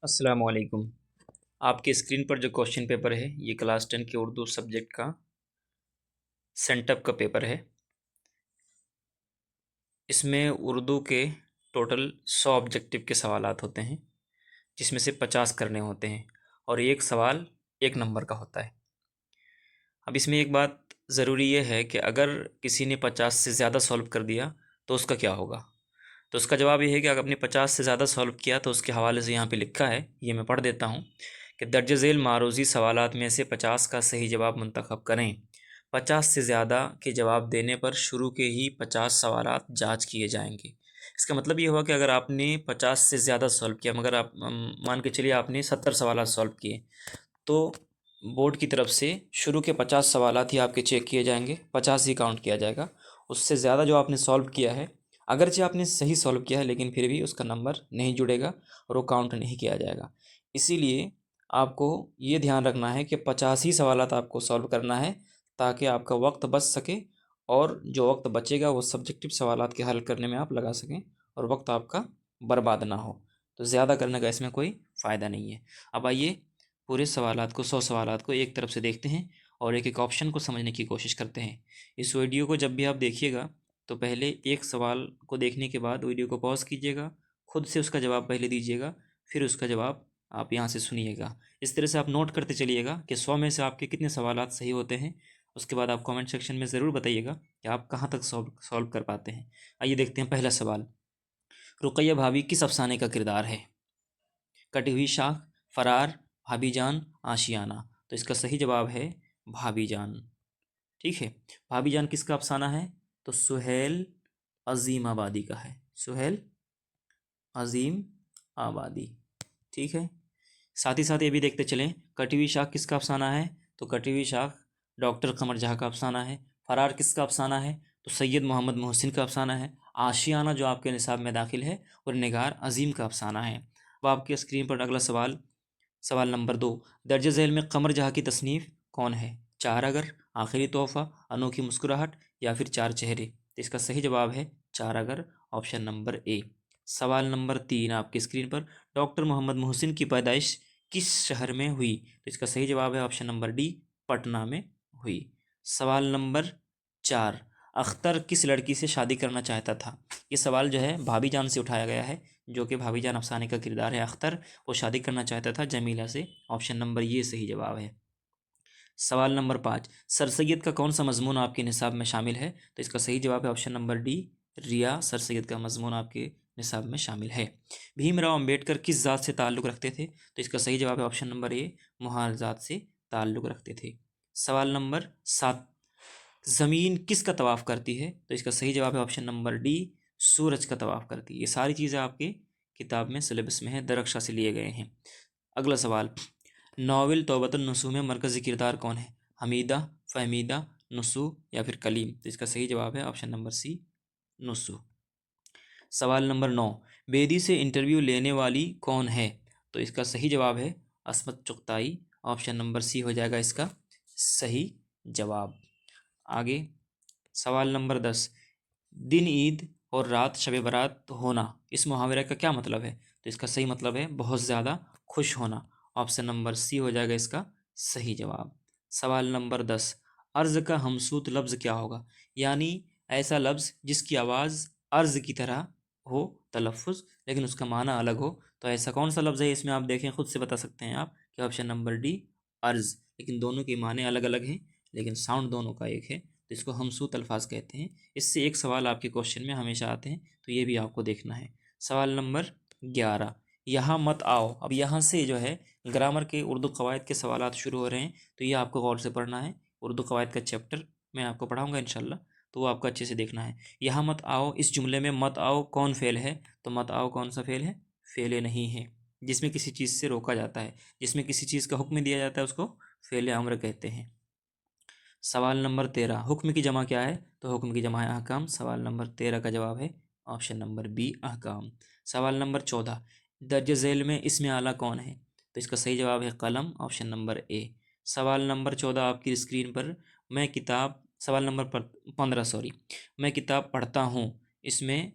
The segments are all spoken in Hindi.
अस्सलाम वालेकुम। आपके स्क्रीन पर जो क्वेश्चन पेपर है ये क्लास 10 के उर्दू सब्जेक्ट का सेंटअप का पेपर है। इसमें उर्दू के टोटल 100 ऑब्जेक्टिव के सवालात होते हैं, जिसमें से 50 करने होते हैं और एक सवाल 1 नंबर का होता है। अब इसमें एक बात ज़रूरी ये है कि अगर किसी ने 50 से ज़्यादा सॉल्व कर दिया तो उसका क्या होगा। तो उसका जवाब ये है कि अगर आपने 50 से ज़्यादा सॉल्व किया तो उसके हवाले से यहाँ पे लिखा है, ये मैं पढ़ देता हूँ कि दर्ज झेल मारूज़ी सवालात में से 50 का सही जवाब मुंतखब करें। 50 से ज़्यादा के जवाब देने पर शुरू के ही 50 सवालात जांच किए जाएंगे। इसका मतलब ये हुआ कि अगर आपने 50 से ज़्यादा सॉल्व किया, मगर आप मान के चलिए आपने 70 सवालात सॉल्व किए, तो बोर्ड की तरफ से शुरू के 50 सवालात ही आपके चेक किए जाएंगे, 50 ही काउंट किया जाएगा। उससे ज़्यादा जो आपने सॉल्व किया है, अगरचे आपने सही सॉल्व किया है, लेकिन फिर भी उसका नंबर नहीं जुड़ेगा और वो काउंट नहीं किया जाएगा। इसीलिए आपको ये ध्यान रखना है कि 50 ही सवालात आपको सॉल्व करना है, ताकि आपका वक्त बच सके और जो वक्त बचेगा वो सब्जेक्टिव सवालात के हल करने में आप लगा सकें और वक्त आपका बर्बाद ना हो। तो ज़्यादा करने का इसमें कोई फ़ायदा नहीं है। अब आइए पूरे सवालात को 100 सवालात को एक तरफ से देखते हैं और एक एक ऑप्शन को समझने की कोशिश करते हैं। इस वीडियो को जब भी आप देखिएगा तो पहले एक सवाल को देखने के बाद वीडियो को पॉज कीजिएगा, खुद से उसका जवाब पहले दीजिएगा, फिर उसका जवाब आप यहाँ से सुनिएगा। इस तरह से आप नोट करते चलिएगा कि 100 में से आपके कितने सवालात सही होते हैं। उसके बाद आप कमेंट सेक्शन में ज़रूर बताइएगा कि आप कहाँ तक सॉल्व कर पाते हैं। आइए देखते हैं पहला सवाल। रुकैया भाभी किस अफसाने का किरदार है? कटी हुई शाख, फरार, भाभी जान, आशियाना। तो इसका सही जवाब है भाभी जान। ठीक है। भाभी जान किसका अफसाना है? तो सुहेल अजीम आबादी का है। सुहेल अजीम आबादी। ठीक है। साथ ही साथ ये भी देखते चलें, कटी हुई शाख किसका अफसाना है? तो कटी हुई शाख डॉक्टर कमर जहाँ का अफसाना है। फरार किसका अफसाना है? तो सैयद मोहम्मद मोहसिन का अफसाना है। आशियाना जो आपके निसाब में दाखिल है और निगार अजीम का अफसाना है। अब आपकी स्क्रीन पर अगला सवाल, सवाल नंबर 2। दर्ज झेल में कमर जहाँ की तसनीफ़ कौन है? चार अगर, आखिरी तोहफ़ा, अनोखी मुस्कुराहट या फिर चार चेहरे। तो इसका सही जवाब है चार अगर, ऑप्शन नंबर ए। सवाल नंबर 3 आपकी स्क्रीन पर, डॉक्टर मोहम्मद मोहसिन की पैदाइश किस शहर में हुई? तो इसका सही जवाब है ऑप्शन नंबर डी, पटना में हुई। सवाल नंबर 4, अख्तर किस लड़की से शादी करना चाहता था? ये सवाल जो है भाभी जान से उठाया गया है, जो कि भाभी जान अफसाने का किरदार है अख्तर। वो शादी करना चाहता था जमीला से। ऑप्शन नंबर ये सही जवाब है। सवाल नंबर 5, सर सैयद का कौन सा मजमून आपके निसाब में शामिल है? तो इसका सही जवाब है ऑप्शन नंबर डी, रिया सर सैयद का मजमून आपके निसाब में शामिल है। भीमराव अंबेडकर किस ज़ात से ताल्लुक़ रखते थे? तो इसका सही जवाब है ऑप्शन नंबर ए, मुहार ज़ात से ताल्लुक़ रखते थे। सवाल नंबर 7, ज़मीन किसका तवाफ़ करती है? तो इसका सही जवाब है ऑप्शन नंबर डी, सूरज का तवाफ़ करती है। ये सारी चीज़ें आपके किताब में सिलेबस में है, दरक्षा से लिए गए हैं। अगला सवाल, नावल तौबतुन नसूह में मरकज़ी किरदार कौन है? हमीदा, फ़हमीदा, नसूह या फिर कलीम। तो इसका सही जवाब है ऑप्शन नंबर सी, नसूह। सवाल नंबर 9, बेदी से इंटरव्यू लेने वाली कौन है? तो इसका सही जवाब है असमत चुगताई। ऑप्शन नंबर सी हो जाएगा इसका सही जवाब। आगे सवाल नंबर 10, दिन ईद और रात शब बारात होना, इस मुहावरे का क्या मतलब है? तो इसका सही मतलब है बहुत ज़्यादा खुश होना। ऑप्शन नंबर सी हो जाएगा इसका सही जवाब। सवाल नंबर 10, अर्ज़ का हमसूत लफ्ज़ क्या होगा? यानी ऐसा लफ्ज़ जिसकी आवाज़ अर्ज़ की तरह हो तलफ़ुज़, लेकिन उसका माना अलग हो। तो ऐसा कौन सा लफ्ज़ है? इसमें आप देखें, खुद से बता सकते हैं आप कि ऑप्शन नंबर डी, अर्ज़। लेकिन दोनों के माने अलग अलग हैं, लेकिन साउंड दोनों का एक है, तो इसको हमसूत अल्फाज कहते हैं। इससे एक सवाल आपके क्वेश्चन में हमेशा आते हैं, तो ये भी आपको देखना है। सवाल नंबर 11, यहाँ मत आओ। अब यहाँ से जो है ग्रामर के उर्दू कवायद के सवालात शुरू हो रहे हैं, तो ये आपको गौर से पढ़ना है। उर्दू कवायद का चैप्टर मैं आपको पढ़ाऊँगा इंशाल्लाह, तो वो आपको अच्छे से देखना है। यहाँ मत आओ, इस जुमले में मत आओ कौन फ़ेल है? तो मत आओ कौन सा फ़ेल है? फ़ेल नहीं है, जिसमें किसी चीज़ से रोका जाता है, जिसमें किसी चीज़ का हुक्म दिया जाता है, उसको फ़ेल अम्र कहते हैं। सवाल नंबर 13, हुक्म की जमा क्या है? तो हुक्म की जमा है अहकाम। सवाल नंबर 13 का जवाब है ऑप्शन नंबर बी, अहकाम। सवाल नंबर 14, दर्ज झेल में इसमें आला कौन है? तो इसका सही जवाब है कलम। Option number A. सवाल नंबर 14 आपकी स्क्रीन पर, मैं किताब, सवाल नंबर 15 सॉरी, मैं किताब पढ़ता हूँ, इसमें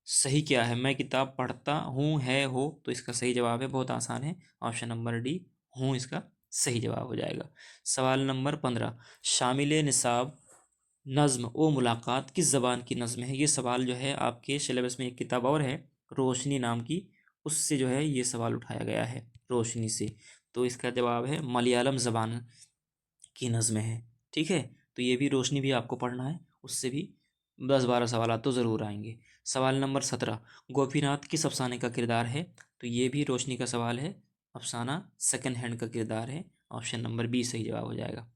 सही क्या है? मैं किताब पढ़ता हूँ, है, हो, तो इसका सही जवाब है, बहुत आसान है, ऑप्शन नंबर डी, हूँ इसका सही जवाब हो जाएगा। सवाल नंबर 15, शामिल निसाब नज़्म ओ मुलाकात किस ज़बान की नज़्म है? ये सवाल जो है आपके सिलेबस में एक किताब और है रोशनी नाम की, उससे जो है ये सवाल उठाया गया है, रोशनी से। तो इसका जवाब है मलयालम ज़बान की नज़्म है। ठीक है, तो ये भी रोशनी भी आपको पढ़ना है, उससे भी 10-12 सवाल तो ज़रूर आएंगे। सवाल नंबर 17, गोपीनाथ किस अफसाने का किरदार है? तो ये भी रोशनी का सवाल है, अफसाना सेकंड हैंड का किरदार है, ऑप्शन नंबर बी सही जवाब हो जाएगा।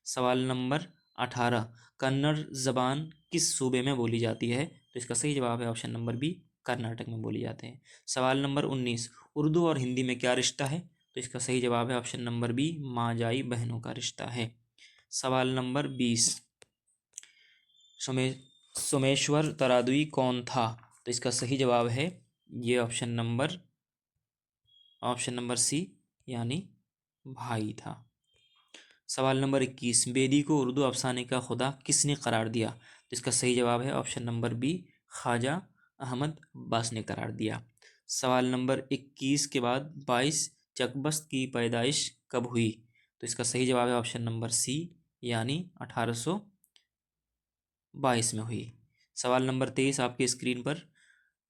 सवाल नंबर 18, कन्नड़ ज़बान किस सूबे में बोली जाती है? तो इसका सही जवाब है ऑप्शन नंबर बी, कर्नाटक में बोली जाते हैं। सवाल नंबर 19, उर्दू और हिंदी में क्या रिश्ता है? तो इसका सही जवाब है ऑप्शन नंबर बी, माँ जाई बहनों का रिश्ता है। सवाल नंबर 20, सोमेश्वर तरादुई कौन था? तो इसका सही जवाब है ये ऑप्शन नंबर सी, यानी भाई था। सवाल नंबर 21, बेदी को उर्दू अफसाने का खुदा किसने करार दिया? तो इसका सही जवाब है option number B, Khwaja Ahmad Abbas ने करार दिया। सवाल नंबर 21 के बाद 22, चकबस्त की पैदाइश कब हुई? तो इसका सही जवाब है ऑप्शन नंबर सी, यानी 1822 में हुई। सवाल नंबर 23 आपके स्क्रीन पर,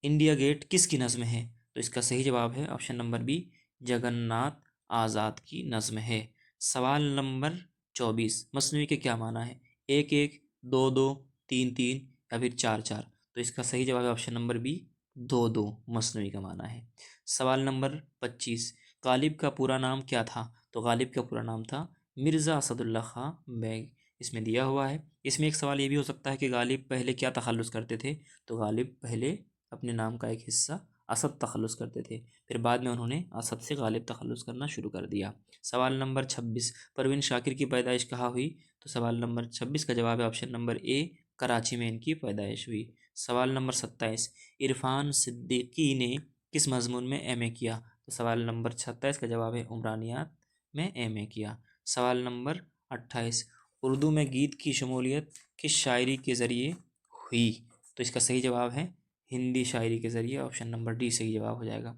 इंडिया गेट किसकी नज़्म है? तो इसका सही जवाब है ऑप्शन नंबर बी, जगन्नाथ आज़ाद की नज़्म है। सवाल नंबर 24, मसनवी के क्या माना है? एक एक, दो दो, तीन तीन, या फिर चार चार? तो इसका सही जवाब है ऑप्शन नंबर बी, दो दो मसनवी का माना है। सवाल नंबर 25, गालिब का पूरा नाम क्या था? तो गालिब का पूरा नाम था मिर्ज़ा असदुल्ला खां बेग, इसमें दिया हुआ है। इसमें एक सवाल ये भी हो सकता है कि गालिब पहले क्या तखल्लुस करते थे? तो गालिब पहले अपने नाम का एक हिस्सा असद तखल्लुस करते थे, फिर बाद में उन्होंने असद से गालिब तखल्लुस करना शुरू कर दिया। सवाल नंबर 26, परवीन शाकिर की पैदाइश कहाँ हुई? तो सवाल नंबर 26 का जवाब है ऑप्शन नंबर ए, कराची में इनकी पैदाइश हुई। सवाल नंबर 27, इरफान सिद्दीकी ने किस मजमून में एमए किया? तो सवाल नंबर 27 का जवाब है उमरानियात में एमए किया। सवाल नंबर 28, उर्दू में गीत की शमूलियत किस शायरी के ज़रिए हुई? तो इसका सही जवाब है हिंदी शायरी के ज़रिए, ऑप्शन नंबर डी सही जवाब हो जाएगा।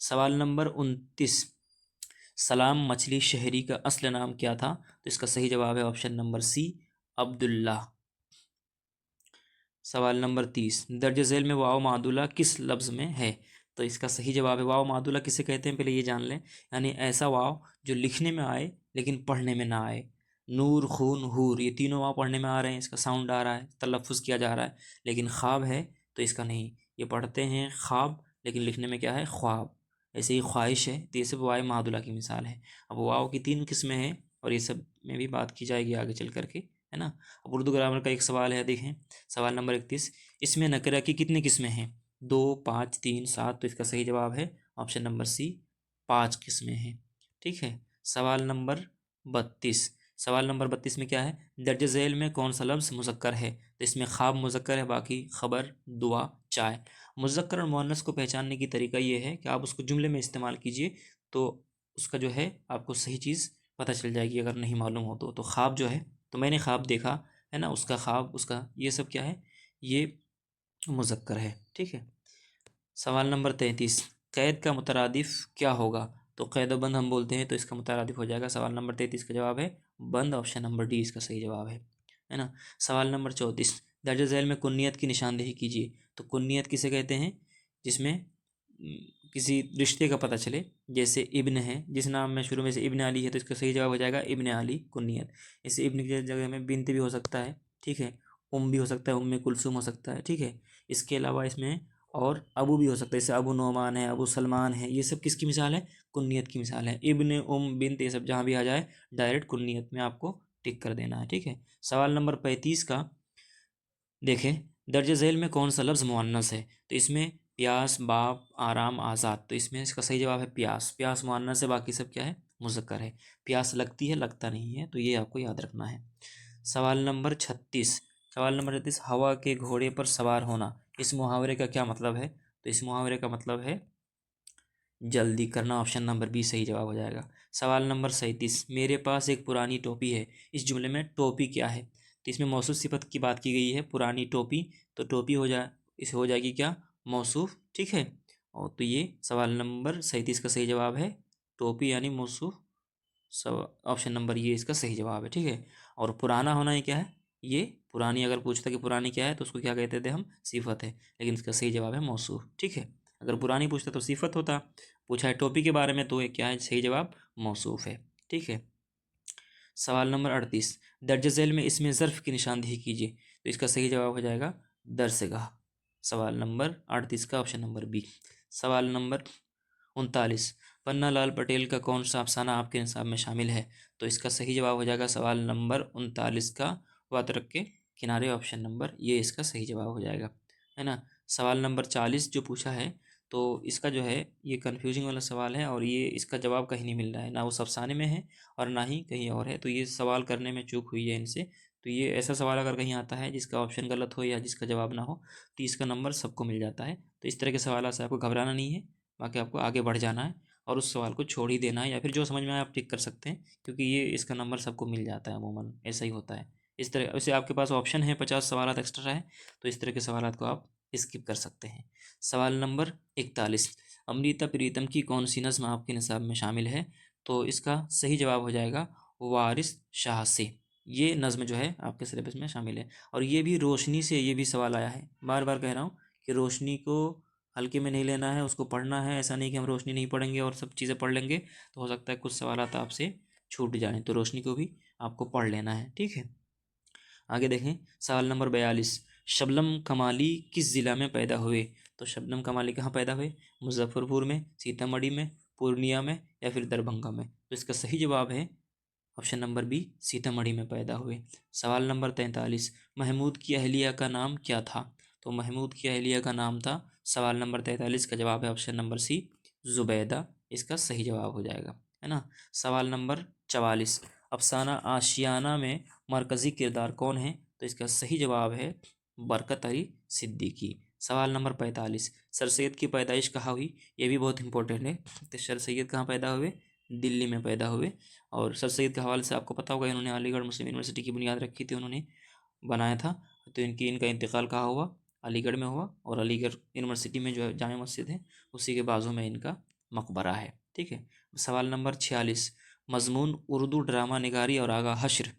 सवाल नंबर 29, सलाम मछली शहरी का असल नाम क्या था? तो इसका सही जवाब है ऑप्शन नंबर सी, अब्दुल्ला। सवाल नंबर 30, दर्ज झेल में वाव मादुला किस लफ्ज़ में है? तो इसका सही जवाब है, वाव मादुला किसे कहते हैं पहले ये जान लें, यानी ऐसा वाव जो लिखने में आए लेकिन पढ़ने में ना आए। नूर, खून, हूर, ये तीनों वाव पढ़ने में आ रहे हैं, इसका साउंड आ रहा है, तलफ़ुज़ किया जा रहा है, लेकिन ख्वाब है तो इसका नहीं। ये पढ़ते हैं ख्वाब, लेकिन लिखने में क्या है, ख्वाब। ऐसे ही ख्वाहिश है, तो ये सब वाव मादुला की मिसाल है। अब वाव की 3 किस्में हैं और ये सब में भी बात की जाएगी आगे चल करके, है ना। अब उर्दू ग्रामर का एक सवाल है, देखें सवाल नंबर 31, इसमें नकरा की कितनी किस्में हैं? 2, 5, 3, 7? तो इसका सही जवाब है ऑप्शन नंबर सी, 5 किस्में हैं। ठीक है। सवाल नंबर 32, सवाल नंबर 32 में क्या है, दर्ज झेल में कौन सा लफ्ज़ मुज़क्कर है? तो इसमें ख्वाब मुज़क्कर है, बाकी खबर, दुआ, चाय। मुज़क्कर और मुअन्नस को पहचानने की तरीका ये है कि आप उसको जुमले में इस्तेमाल कीजिए, तो उसका जो है आपको सही चीज़ पता चल जाएगी, अगर नहीं मालूम हो तो ख्वाब जो है, तो मैंने ख्वाब देखा, है ना, उसका ख्वाब, उसका ये सब क्या है, ये मुज़क्कर है। ठीक है। सवाल नंबर 33, कैद का मुतरादिफ क्या होगा? तो कैद बंद हम बोलते हैं, तो इसका मुतरादिफ हो जाएगा, सवाल नंबर 33 का जवाब है बंद, ऑप्शन नंबर डी इसका सही जवाब है ना। सवाल नंबर 34, दर्ज झेल में कुन्नियत की निशानदेही कीजिए। तो कुन्नियत किसे कहते हैं? जिसमें किसी रिश्ते का पता चले, जैसे इब्न है, जिस नाम में शुरू में से इब्न अली है, तो इसका सही जवाब हो जाएगा इब्न अली कुन्नियत। इसे इब्न की जगह में बिनते भी हो सकता है, ठीक है, भी हो सकता है, उम्मे कुलसुम हो सकता है, ठीक है। इसके अलावा इसमें और अबू भी हो सकता है, जैसे अबू नोमान है, अबू सलमान है, ये सब किसकी मिसाल है? कुन्नियत की मिसाल है। इब्न, बिनत, ये सब जहाँ भी आ जाए डायरेक्ट कुन्नियत में आपको टिक कर देना है। ठीक है। सवाल नंबर 35 का देखें, दर्ज झेल में कौन सा लफ्ज़ मुअन्नस है? तो इसमें प्यास, बाप, आराम, आज़ाद। तो इसमें इसका सही जवाब है प्यास। प्यास मुअन्नस है, बाकी सब क्या है, मुज़क्कर है। प्यास लगती है, लगता नहीं है, तो ये आपको याद रखना है। सवाल नंबर 36, सवाल नंबर 36, हवा के घोड़े पर सवार होना, इस मुहावरे का क्या मतलब है? तो इस मुहावरे का मतलब है जल्दी करना, ऑप्शन नंबर बी सही जवाब हो जाएगा। सवाल नंबर 37, मेरे पास एक पुरानी टोपी है, इस जुमले में टोपी क्या है? तो इसमें मौसूफ सिफत की बात की गई है, पुरानी टोपी, तो टोपी हो जाए, इसे हो जाएगी क्या, मौसूफ, ठीक है। और तो ये सवाल नंबर 37 का सही जवाब है टोपी यानी मौसूफ। सब ऑप्शन नंबर ये इसका सही जवाब है, ठीक है। और पुराना होना ये क्या है, ये पुरानी अगर पूछता कि पुरानी क्या है तो उसको क्या कहते थे हम, सिफत है, लेकिन इसका सही जवाब है मौसूफ, ठीक है। अगर पुरानी पूछता तो सिफत होता, पूछा है टोपी के बारे में तो ये क्या है, सही जवाब मौसूफ है, ठीक है। सवाल नंबर 38, दर्ज झेल में इसमें ज़र्फ की निशानदेही कीजिए, तो इसका सही जवाब हो जाएगा दरसगाह। सवाल नंबर 38 का ऑप्शन नंबर बी। सवाल नंबर 39, पन्ना लाल पटेल का कौन सा अफसाना आपके निसाब में शामिल है, तो इसका सही जवाब हो जाएगा सवाल नंबर 39 का वातरक के किनारे, ऑप्शन नंबर ये इसका सही जवाब हो जाएगा, है ना। सवाल नंबर 40 जो पूछा है तो इसका जो है ये कन्फ्यूजिंग वाला सवाल है, और ये इसका जवाब कहीं नहीं मिल रहा है, ना उस अफसाने में है और ना ही कहीं और है, तो ये सवाल करने में चूक हुई है इनसे। तो ये ऐसा सवाल अगर कहीं आता है जिसका ऑप्शन गलत हो या जिसका जवाब ना हो तो इसका नंबर सबको मिल जाता है। तो इस तरह के सवाल से आपको घबराना नहीं है, बाकी आपको आगे बढ़ जाना है और उस सवाल को छोड़ ही देना है, या फिर जो समझ में आए आप टिक कर सकते हैं, क्योंकि ये इसका नंबर सबको मिल जाता है, अमूमन ऐसा ही होता है। इस तरह वैसे आपके पास ऑप्शन है, 50 सवाल एक्स्ट्रा है, तो इस तरह के सवाल को आप स्किप कर सकते हैं। सवाल नंबर 41, अमृता प्रीतम की कौन सी नज़्म आपके निसाब में शामिल है, तो इसका सही जवाब हो जाएगा वारिस शाह से। ये नज़्म जो है आपके सिलेबस में शामिल है, और ये भी रोशनी से ये भी सवाल आया है, बार बार कह रहा हूँ कि रोशनी को हल्के में नहीं लेना है, उसको पढ़ना है। ऐसा नहीं कि हम रोशनी नहीं पढ़ेंगे और सब चीज़ें पढ़ लेंगे, तो हो सकता है कुछ सवाल आपसे छूट जाएँ, तो रोशनी को भी आपको पढ़ लेना है, ठीक है। आगे देखें, सवाल नंबर 42, शबनम कमाली किस ज़िला में पैदा हुए, तो शबनम कमाली कहाँ पैदा हुए, मुजफ्फरपुर में, सीतामढ़ी में, पूर्णिया में या फिर दरभंगा में, तो इसका सही जवाब है ऑप्शन नंबर बी, सीतामढ़ी में पैदा हुए। सवाल नंबर 43, महमूद की अहलिया का नाम क्या था, तो महमूद की अहलिया का नाम था, सवाल नंबर 43 का जवाब है ऑप्शन नंबर सी, जुबैदा, इसका सही जवाब हो जाएगा, है ना। सवाल नंबर 44, अफसाना आशियाना में मरकज़ी किरदार कौन है, तो इसका सही जवाब है बरकत अली सिद्दीकी। सवाल नंबर 45, सर सैयद की पैदाइश कहाँ हुई, ये भी बहुत इंपॉर्टेंट है, तो सर सैयद कहाँ पैदा हुए, दिल्ली में पैदा हुए। और सर सैयद के हवाले से आपको पता होगा, इन्होंने अलीगढ़ मुस्लिम यूनिवर्सिटी की बुनियाद रखी थी, उन्होंने बनाया था। तो इनका इंतकाल कहाँ हुआ, अलीगढ़ में हुआ, और अलीगढ़ यूनिवर्सिटी में जो है जामा मस्जिद है उसी के बाजू में इनका मकबरा है, ठीक है। सवाल नंबर 46, मजमून उर्दू ड्रामा निगारी और आगा हश्र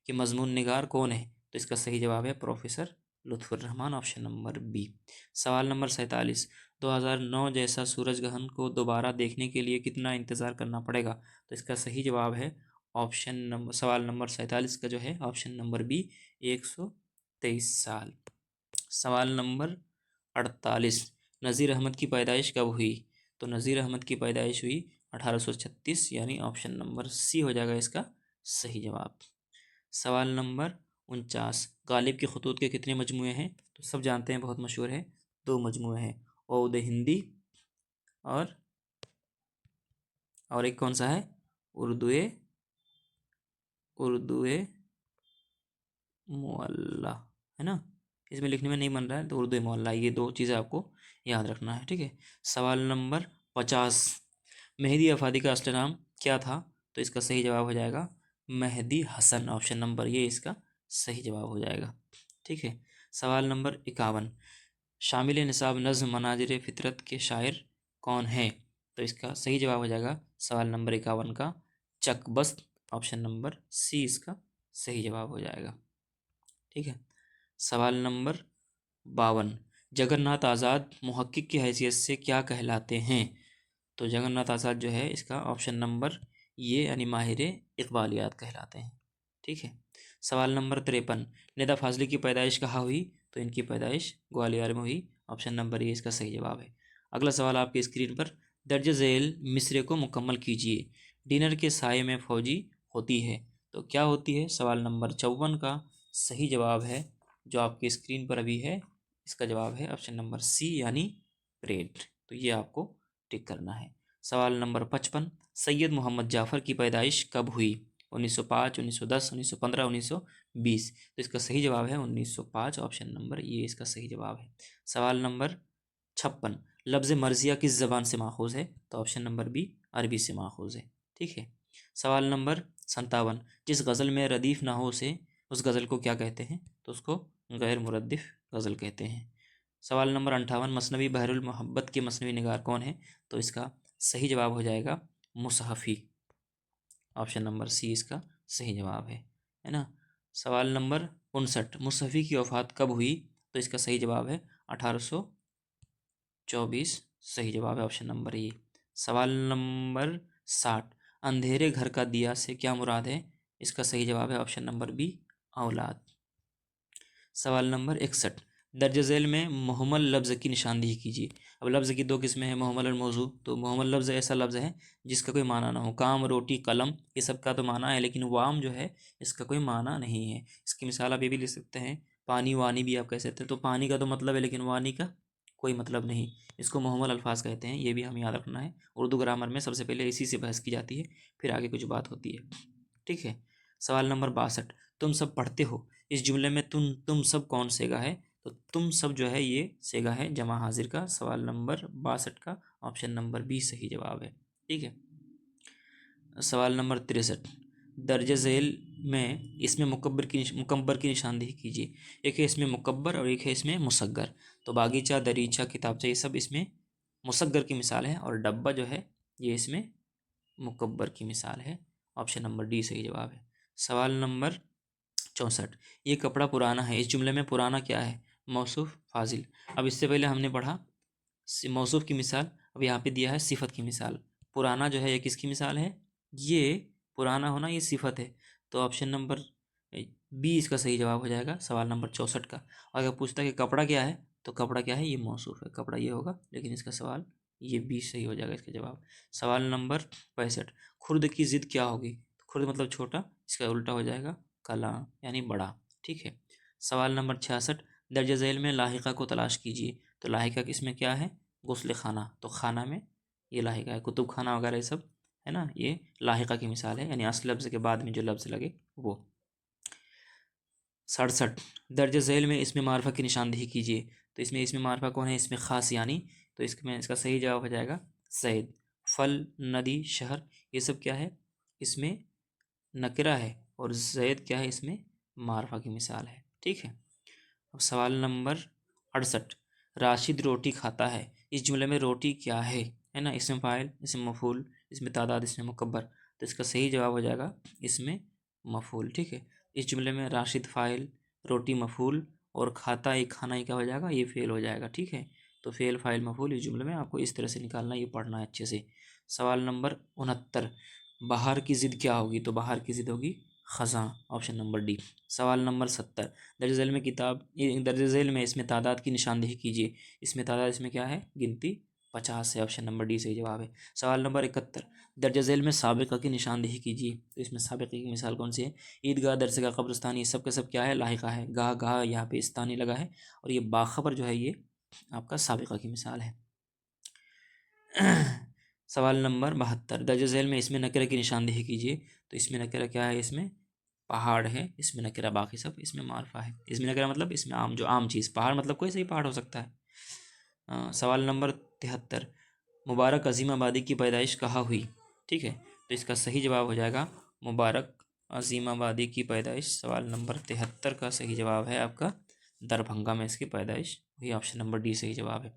के मजमून निगार कौन है, तो इसका सही जवाब है प्रोफेसर लुत्फुर्रहमान, ऑप्शन नंबर बी। सवाल नंबर 47, 2009 जैसा सूरज ग्रहण को दोबारा देखने के लिए कितना इंतज़ार करना पड़ेगा, तो इसका सही जवाब है ऑप्शन नंबर, सवाल नंबर 47 का जो है ऑप्शन नंबर बी, 123 साल। सवाल नंबर 48, नज़ीर अहमद की पैदाइश कब हुई, तो नज़ीर अहमद की पैदाइश हुई 1836, यानी ऑप्शन नंबर सी हो जाएगा इसका सही जवाब। सवाल नंबर 49, गालिब के खतूत के कितने मजमूए हैं, तो सब जानते हैं, बहुत मशहूर है, 2 मजमूए हैं, औद हिंदी और एक कौन सा है, उर्दुए उर्दुए मुअल्ला, है ना। इसमें लिखने में नहीं बन रहा है तो उर्दू मुअल्ला, ये 2 चीज़ें आपको याद रखना है, ठीक है। सवाल नंबर 50, मेहदी अफादी का असली नाम क्या था, तो इसका सही जवाब हो जाएगा मेहदी हसन, ऑप्शन नंबर ये इसका सही जवाब हो जाएगा, ठीक है। सवाल नंबर 51, शामिल निसाब नज़्म मनाजिर फितरत के शायर कौन है, तो इसका सही जवाब हो जाएगा सवाल नंबर 51 का चकबस्त, ऑप्शन नंबर सी इसका सही जवाब हो जाएगा, ठीक है। सवाल नंबर 52, जगन्नाथ आज़ाद मुहक्किक की हैसियत से क्या कहलाते हैं, तो जगन्नाथ आज़ाद जो है इसका ऑप्शन नंबर ये यानी माहिर इकबालियात कहलाते हैं, ठीक है। सवाल नंबर 53, निदा फाजली की पैदाइश कहाँ हुई, तो इनकी पैदाइश ग्वालियर में हुई, ऑप्शन नंबर ये इसका सही जवाब है। अगला सवाल आपकी स्क्रीन पर, दर्ज झेल मिसरे को मुकम्मल कीजिए, डिनर के साय में फौजी होती है, तो क्या होती है, सवाल नंबर 54 का सही जवाब है जो आपकी स्क्रीन पर अभी है, इसका जवाब है ऑप्शन नंबर सी यानी परेड, तो ये आपको टिक करना है। सवाल नंबर 55, सैयद मोहम्मद जाफ़र की पैदाइश कब हुई, 1905, 1910, 1915, 1920, तो इसका सही जवाब है 1905, ऑप्शन नंबर ये इसका सही जवाब है। सवाल नंबर 56, लफ्ज़ मर्जिया किस ज़बान से माखूज़ है, तो ऑप्शन नंबर बी अरबी से माखूज़ है, ठीक है। सवाल नंबर 57, जिस गज़ल में रदीफ़ ना हो उसे उस गज़ल को क्या कहते हैं, तो उसको गैर मुरद्दिफ़ गज़ल कहते हैं। सवाल नंबर 58, मसनवी बहरुल मोहब्बत के मसनवी निगार कौन है? तो इसका सही जवाब हो जाएगा मुसहफ़ी। ऑप्शन नंबर सी इसका सही जवाब है ना। सवाल नंबर 59, मुसहफ़ी की वफ़ात कब हुई? तो इसका सही जवाब है 1824। सही जवाब है ऑप्शन नंबर ए। सवाल नंबर 60, अंधेरे घर का दिया से क्या मुराद है? इसका सही जवाब है ऑप्शन नंबर बी, औलाद। सवाल नंबर 61, दर्ज झेल में मुहम्मल लफ्ज़ की निशानदेही कीजिए। अब लफ्ज़ की दो किस्में हैं, मुहम्मल और मौजू। तो मुहम्मल लफ्ज़ ऐसा लफ्ज़ है जिसका कोई माना ना हो। काम, रोटी, कलम, ये सब का तो माना है, लेकिन वाम जो है इसका कोई माना नहीं है। इसकी मिसाल आप ये भी लिख सकते हैं, पानी, वानी भी आप कह सकते हैं। तो पानी का तो मतलब है, लेकिन वानी का कोई मतलब नहीं। इसको मुहम्मल अल्फाज कहते हैं, ये भी हमें याद रखना है। उर्दू ग्रामर में सबसे पहले इसी से बहस की जाती है, फिर आगे कुछ बात होती है। ठीक है। सवाल नंबर 62, तुम सब पढ़ते हो, इस जुमले में तुम सब कौन सेगा है? तो तुम सब जो है ये सेगा है जमा हाजिर का। सवाल नंबर 62 का ऑप्शन नंबर बी सही जवाब है। ठीक है। सवाल नंबर 63, दर्ज झेल में इसमें मुकब्बर की निशानदेही कीजिए। एक है इसमें मुकब्बर और एक है इसमें मुसग्गर। तो बागीचा, दरीचा, किताबचा, ये सब इसमें मुसग्गर की मिसाल है, और डब्बा जो है ये इसमें मुकब्बर की मिसाल है। ऑप्शन नंबर डी सही जवाब है। सवाल नंबर 64, ये कपड़ा पुराना है, इस जुमले में पुराना क्या है? मौसूफ, फाजिल। अब इससे पहले हमने पढ़ा मौसूफ की मिसाल, अब यहाँ पे दिया है सिफत की मिसाल। पुराना जो है ये किसकी मिसाल है? ये पुराना होना ये सिफत है। तो ऑप्शन नंबर बी इसका सही जवाब हो जाएगा सवाल नंबर 64 का। और अगर पूछता है कि कपड़ा क्या है, तो कपड़ा क्या है? ये मौसूफ है, कपड़ा ये होगा, लेकिन इसका सवाल ये बी सही हो जाएगा इसका जवाब। सवाल नंबर 65, खुर्द की ज़िद क्या होगी? खुर्द मतलब छोटा, इसका उल्टा हो जाएगा कला, यानी बड़ा। ठीक है। सवाल नंबर 66, दर्ज झेल में लाहिका को तलाश कीजिए। तो लाहिका किसमें क्या है? गुस्ल खाना, तो खाना में ये लाहिका है। कुतुब खाना वगैरह ये सब है ना, ये लाहिका की मिसाल है, यानी असल लफ्ज़ के बाद में जो लफ्ज़ लगे वो। 67, दर्ज झेल में इसमें मारफा की निशानदेही कीजिए। तो इसमें मारफा कौन है? इसमें ख़ास यानी। तो इसमें इसका सही जवाब हो जाएगा सैद। फल, नदी, शहर, ये सब क्या है? इसमें नकरा है, और जैद क्या है? इसमें मारफा की मिसाल है। ठीक है। अब सवाल नंबर 68, राशिद रोटी खाता है, इस जुमले में रोटी क्या है ना? इसमें फ़ाइल, इसमें मफूल, इसमें तादाद, इसमें मुकब्बर। तो इसका सही जवाब हो जाएगा इसमें मफूल। ठीक है। इस जुमले में राशिद फ़ाइल, रोटी मफूल, और खाता एक खाना ही क्या हो जाएगा? ये फ़ेल हो जाएगा। ठीक है। तो फ़ेल, फ़ाइल, मफूल इस जुमले में आपको इस तरह से निकालना, ये पढ़ना है अच्छे से। सवाल नंबर 69, बाहर की ज़िद क्या होगी? तो बाहर की ज़िद होगी ख़ज़ां। Option number D. सवाल नंबर 70, दर्ज झेल में दर्ज झेल में इसमें तादाद की निशानदेही कीजिए। इसमें तादाद इसमें क्या है? गिनती 50 है। ऑप्शन नंबर डी सही जवाब है। सवाल नंबर 71, दर्ज झेल में साबिक़ा की निशानदेही कीजिए। तो इसमें साबिक़ा की मिसाल कौन सी है? ईदगाह, दरसगाह, कब्रिस्तान, ये सब का सब क्या है? लाहिका है। गाह, गाह यहाँ पे इस्तानी लगा है, और ये बाखबर जो है ये आपका साबिक़ा की मिसाल है। सवाल नंबर 72, दर्ज झेल में इसमें नकरा की निशानदेही कीजिए। तो इसमें नकरा क्या है? इसमें पहाड़ है, इसमें नकरा, बाकी सब इसमें मारफा है। इसमें नकरा मतलब इसमें आम, जो आम चीज़। पहाड़ मतलब कोई सही पहाड़ हो सकता है। सवाल नंबर 73, मुबारक अज़ीमाबादी की पैदाइश कहाँ हुई? ठीक है। तो इसका सही जवाब हो जाएगा मुबारक अज़ीमाबादी की पैदाइश। सवाल नंबर 73 का सही जवाब है आपका दरभंगा में इसकी पैदाइश हुई। ऑप्शन नंबर डी सही जवाब है।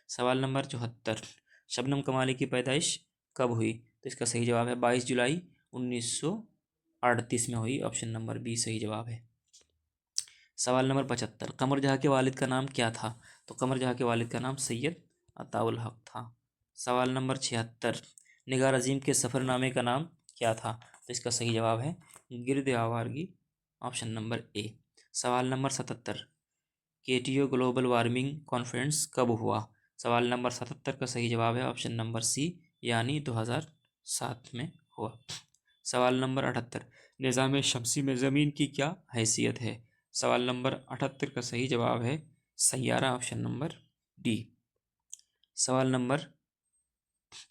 सवाल नंबर 74, शबनम कमाली की पैदाइश कब हुई? तो इसका सही जवाब है 22 जुलाई 1938 में हुई। ऑप्शन नंबर बी सही जवाब है। सवाल नंबर 75, कमर जहाँ के वालिद का नाम क्या था? तो कमर जहाँ के वालिद का नाम सैयद अताउल हक था। सवाल नंबर 76, निगार अजीम के सफ़रनामे का नाम क्या था? तो इसका सही जवाब है गिरद आवारगी। Option number A. सवाल number 77, Kyoto global warming conference कब हुआ? सवाल नंबर 77 का सही जवाब है ऑप्शन नंबर सी, यानी 2007 में हुआ। सवाल नंबर 78, निज़ाम शमसी में ज़मीन की क्या हैसियत है? सवाल नंबर 78 का सही जवाब है सैयारा। Option number D. सवाल नंबर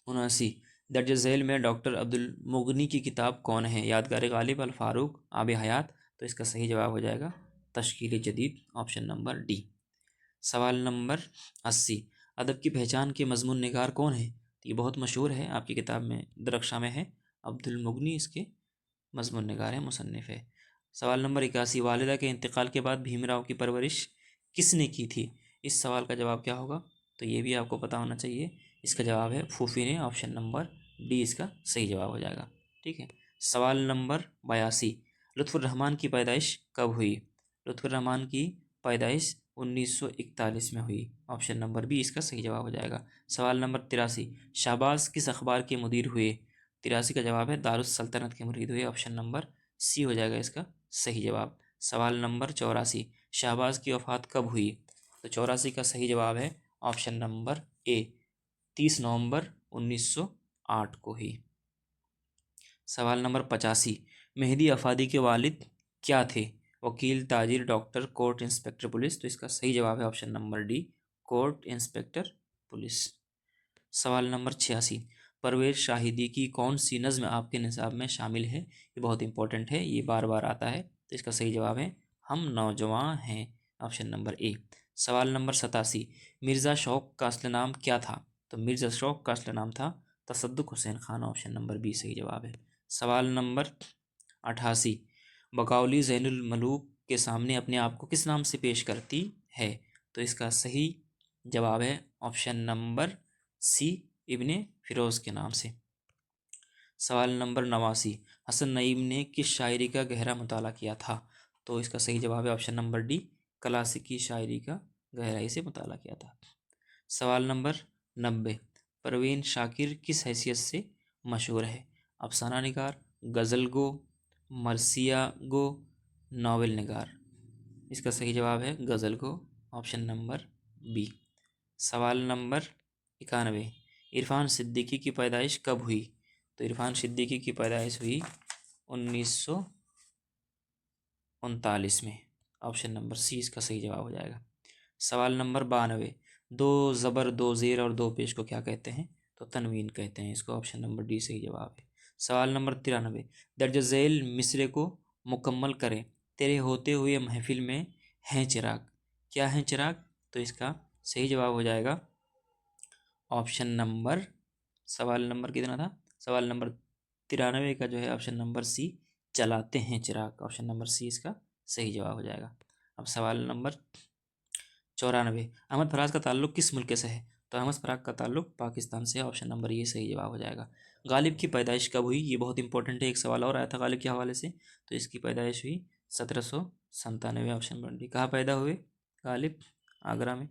79, दर्ज झेल में डॉक्टर अब्दुल मुगनी की किताब कौन है? यादगार गालिब, अल फारूक, आब हयात। तो इसका सही जवाब हो जाएगा तश्कील जदीद। Option number D. सवाल नंबर 80, अदब की पहचान के मजमून निगार कौन है? तो ये बहुत मशहूर है, आपकी किताब में दरख्शा में है, अब्दुल मुगनी इसके मजमून निगार है, मुसन्निफ़ है। सवाल नंबर 81, वालिदा के इंतकाल के बाद भीमराव की परवरिश किसने की थी? इस सवाल का जवाब क्या होगा, तो ये भी आपको पता होना चाहिए। इसका जवाब है फूफी ने, ऑप्शन नंबर डी इसका सही जवाब हो जाएगा। ठीक है। सवाल नंबर 82, लुत्फ़ुर-रहमान की पैदाइश कब हुई? लुत्फ़ुर-रहमान की पैदाइश 1941 में हुई। ऑप्शन नंबर बी इसका सही जवाब हो जाएगा। सवाल नंबर 83, शाहबाज किस अखबार के मुदीर हुए? 83 का जवाब है दारुस सल्तनत के मुरीद हुए। ऑप्शन नंबर सी हो जाएगा इसका सही जवाब। सवाल नंबर 84, शाहबाज की वफ़ात कब हुई? तो 84 का सही जवाब है ऑप्शन नंबर ए, 30 नवंबर 1908 को ही। सवाल नंबर 85, मेहदी अफादी के वालिद क्या थे? वकील, ताजिर, डॉक्टर, कोर्ट इंस्पेक्टर, पुलिस। तो इसका सही जवाब है option number D, court inspector police. सवाल नंबर 86, परवेज़ शाहिदी की कौन सी नज़्म आपके निसाब में शामिल है? ये बहुत इंपॉर्टेंट है, ये बार बार आता है। तो इसका सही जवाब है हम नौजवान हैं। Option number A. सवाल नंबर 87, मिर्ज़ा शौक़ का असली नाम क्या था? तो मिर्ज़ा शौक़ का असली नाम था Tasadduq Hussain Khan. Option number B सही जवाब है। सवाल नंबर 88, बकौली ज़ैनुल मलूक के सामने अपने आप को किस नाम से पेश करती है? तो इसका सही जवाब है ऑप्शन नंबर सी, इब्ने फ़िरोज़ के नाम से। सवाल नंबर 89, हसन नईम ने किस शायरी का गहरा मुताला किया था? तो इसका सही जवाब है ऑप्शन नंबर डी, क्लासिकी शायरी का गहराई से मुताला किया था। सवाल नंबर 90, परवीन शाकिर किस हैसियत से मशहूर है? अफसाना निगार, गज़ल गो, मरसिया गो, नावल निगार। इसका सही जवाब है गज़ल गो, ऑप्शन नंबर बी। सवाल नंबर 91, इरफान सिद्दीकी की पैदाइश कब हुई? तो इरफान सिद्दीकी की पैदाइश हुई 1939 में। ऑप्शन नंबर सी इसका सही जवाब हो जाएगा। सवाल नंबर 92, दो ज़बर, दो ज़ेर और दो पेश को क्या कहते हैं? तो तनवीन कहते हैं इसको। ऑप्शन नंबर डी सही जवाब है। सवाल नंबर 93, दर्ज झेल मिसरे को मुकम्मल करें। तेरे होते हुए महफिल में हैं चिराग। क्या हैं चिराग? तो इसका सही जवाब हो जाएगा ऑप्शन नंबर, सवाल नंबर कितना था? सवाल नंबर 93 का जो है ऑप्शन नंबर सी, जलाते हैं चिराग। ऑप्शन नंबर सी इसका सही जवाब हो जाएगा। अब सवाल नंबर 94, अहमद फराज का ताल्लुक़ किस मुल्क से है? तो अहमद फराज का ताल्लुक़ पाकिस्तान से। ऑप्शन नंबर ये सही जवाब हो जाएगा। गालिब की पैदाइश कब हुई? ये बहुत इंपॉर्टेंट है, एक सवाल और आया था गालिब के हवाले से। तो इसकी पैदाइश हुई 1797। Option number D. कहाँ पैदा हुए गालिब? आगरा में।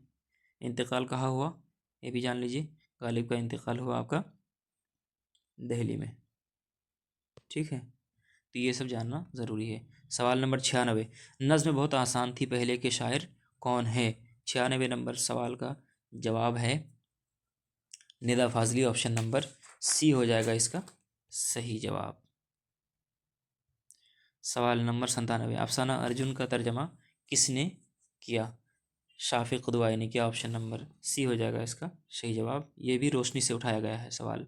इंतकाल कहाँ हुआ? ये भी जान लीजिए, गालिब का इंतकाल हुआ आपका दिल्ली में। ठीक है, तो ये सब जानना ज़रूरी है। सवाल नंबर 96, नज़्म बहुत आसान थी पहले के शायर कौन है? 96 नंबर सवाल का जवाब है Nida Fazli. Option number C हो जाएगा इसका सही जवाब। सवाल नंबर 97, अफसाना अर्जुन का तर्जमा किसने किया? शाफिक कुदवाई ने किया। ऑप्शन नंबर सी हो जाएगा इसका सही जवाब। ये भी रोशनी से उठाया गया है सवाल।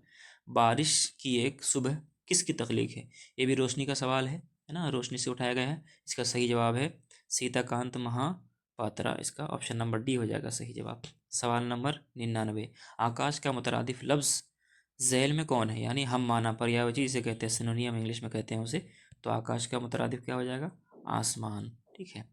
बारिश की एक सुबह किसकी तख्लीक है? ये भी रोशनी का सवाल है ना, रोशनी से उठाया गया है। इसका सही जवाब है सीताकांत महापात्रा। इसका ऑप्शन नंबर डी हो जाएगा सही जवाब। सवाल नंबर 99, आकाश का मुतरादिफ लफ्ज़ झैल में कौन है? यानी हम माना, पर्यायवाची जिसे कहते हैं, सिनोनियम इंग्लिश में कहते हैं उसे। तो आकाश का मुतरादिफ क्या हो जाएगा? आसमान। ठीक है।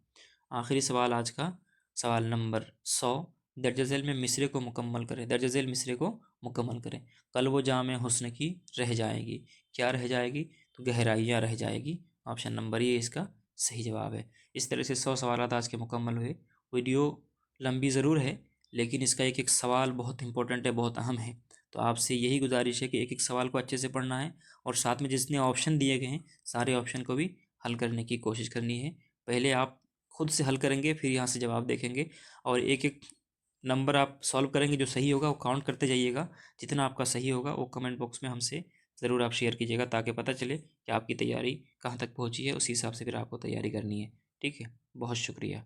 आखिरी सवाल आज का, सवाल नंबर 100, दर्ज झैल में मिसरे को मुकम्मल करें। दर्ज झैल मिसरे को मुकम्मल करें। कल वो जाम हुस्न की रह जाएगी। क्या रह जाएगी? तो गहराइयाँ रह जाएगी। ऑप्शन नंबर ये इसका सही जवाब है। इस तरह से 100 सवाल आज के मुकम्मल हुए। वीडियो लंबी ज़रूर है, लेकिन इसका एक एक सवाल बहुत इंपॉर्टेंट है, बहुत अहम है। तो आपसे यही गुजारिश है कि एक एक सवाल को अच्छे से पढ़ना है, और साथ में जितने ऑप्शन दिए गए हैं सारे ऑप्शन को भी हल करने की कोशिश करनी है। पहले आप खुद से हल करेंगे, फिर यहाँ से जवाब देखेंगे, और एक एक नंबर आप सॉल्व करेंगे, जो सही होगा वो काउंट करते जाइएगा। जितना आपका सही होगा वो कमेंट बॉक्स में हमसे ज़रूर आप शेयर कीजिएगा, ताकि पता चले कि आपकी तैयारी कहाँ तक पहुँची है। उसी हिसाब से फिर आपको तैयारी करनी है। ठीक है, बहुत शुक्रिया।